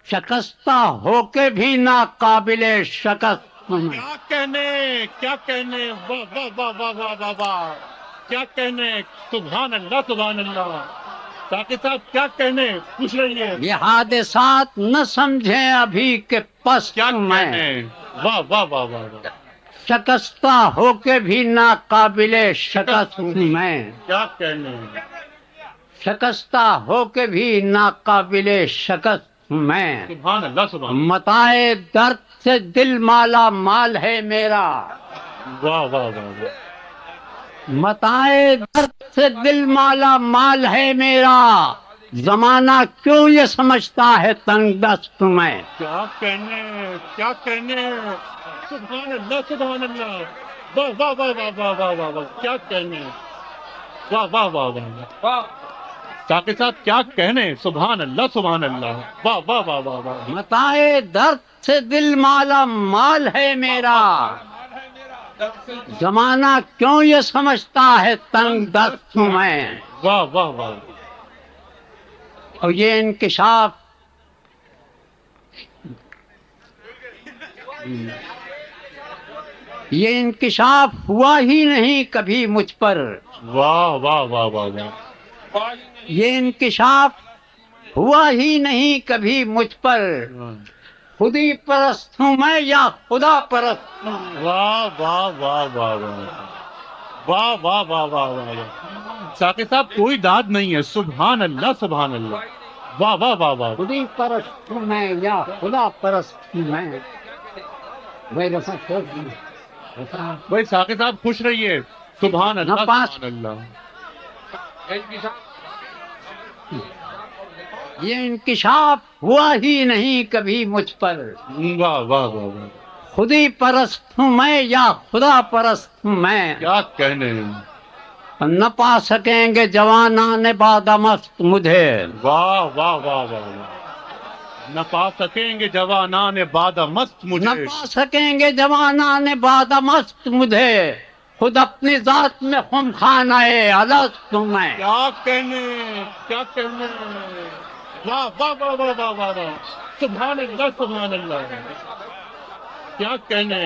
شکستہ ہو کے بھی ناقابل شکست میں. کیا کہنے واہ واہ واہ واہ واہ واہ واہ، کیا کہنے، سبحان اللہ سبحان اللہ. ثاقب صاحب کیا کہنے، پوچھ رہی ہے. یہ حادثات نہ سمجھیں ابھی کہ پست کیا میں. کہنے، واہ واہ واہ واہ واہ، شکستہ ہو کے بھی ناقابل شکست میں. کیا کہنے. شکستہ ہو کے بھی ناقابل شکست میں. سبحان اللہ سبحان متاع درد سے دل مالا مال ہے میرا. اللہ، واہ واہ واہ واہ. متاع درد سے دل مالا مال ہے میرا. زمانہ کیوں یہ سمجھتا ہے تنگ دست میں. کیا کہنے، کیا کہنے، سبحان اللہ سبحان اللہ، واہ واہ واہ واہ واہ واہ واہ واہ، کیا کہنے، واہ واہ واہ واہ واہ. ثاقب صاحب کیا کہنے، سبحان اللہ سبحان اللہ، واہ واہ واہ واہ واہ. متاع درد سے دل مالا مال ہے میرا. زمانہ کیوں یہ سمجھتا ہے تنگ دست میں. واہ واہ واہ. اور یہ انکشاف ہوا ہی نہیں کبھی مجھ پر. واہ واہ واہ واہ واہ. یہ انکشاف ہوا ہی نہیں کبھی مجھ پر. خودی پرست ہوں میں یا خدا پرست ہوں. واہ واہ واہ واہ واہ، واہ واہ واہ واہ واہ. ثاقب صاحب کوئی داد نہیں ہے، سبحان اللہ سبحان اللہ، واہ واہ واہ واہ. خودی پرست ہوں میں یا خدا پرست ہوں میں. بھائی ثاقب صاحب خوش رہیے، سبحان اللہ نہ پاس. سبحان اللہ. یہ انکشاف ہوا ہی نہیں کبھی مجھ پر. واہ واہ واہ واہ، خودی پرست ہوں میں یا خدا پرست ہوں میں. کیا کہنے. نہ پا سکیں گے جوانان بادمست مجھے. واہ واہ واہ واہ واہ. نہ پا سکیں گے جوانان باد مست نہ مجھے. پا سکیں گے جوانان بادمست مجھے. خود اپنی ذات میں خم خانہ الست ہوں میں. کیا کہنے، کیا کہنے، واہ واہ واہ واہ واہ واہ واہ، سبحان اللہ سبحان اللہ. کیا کہنے،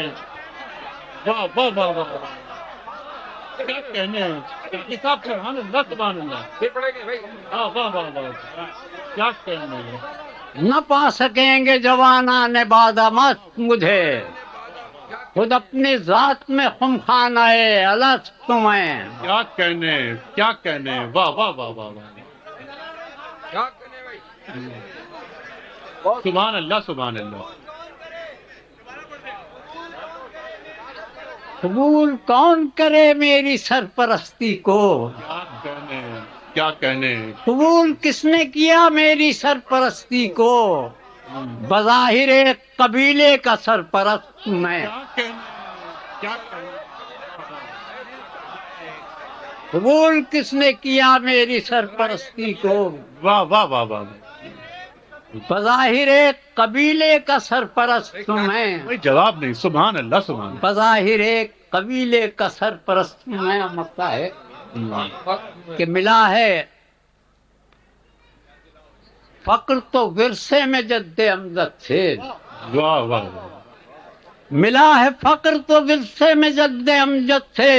واہ واہ واہ واہ واہ، کیا کہنے. ثاقب صاحب سبحان اللہ سبحان اللہ، واہ واہ واہ واہ، کیا کہنے. نہ پا سکیں گے جوانان بادمست مجھے. خود اپنی ذات میں خم خانہ الست ہوں میں. کیا کہنے، کیا کہنے، واہ واہ واہ واہ واہ، سبحان اللہ سبحان اللہ. قبول کون کرے میری سرپرستی کو. کیا کہنے، کیا کہنے. قبول کس نے کیا میری سرپرستی کو. بظاہر ایک قبیلے کا سرپرست ہوں میں. کیا کہنے، کیا کہنے. قبول کس نے کیا میری سرپرستی کو. واہ واہ واہ واہ. بظاہر ایک قبیلے کا سرپرست ہوں میں. کوئی جواب نہیں، سبحان اللہ سبحان اللہ. بظاہر ایک قبیلے کا سرپرست ہوں میں. مطلب ہے کہ ملا ہے فقر تو ورثے میں جد امجد سے. واہ واہ واہ. ملا ہے فقر تو ورثے میں جد امجد سے.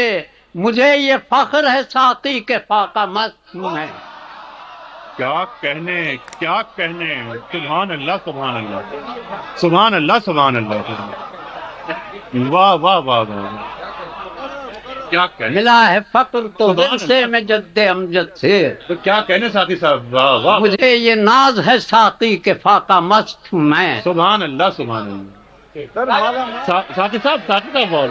مجھے یہ فخر ہے ساقی کے فاقہ مست ہوں میں. کیا کہنے، کیا کہنے، سبحان اللہ سبحان اللہ، سبحان اللہ سبحان اللہ. واہ واہ واہ واہ، کیا کہنے. ملا ہے فقر تو ورثے میں جد امجد سے. تو کیا کہنے ثاقب صاحب، واہ واہ. مجھے یہ ناز ہے ساقی کے فاقہ مست ہوں میں. سبحان اللہ سبحان اللہ. ثاقب صاحب اور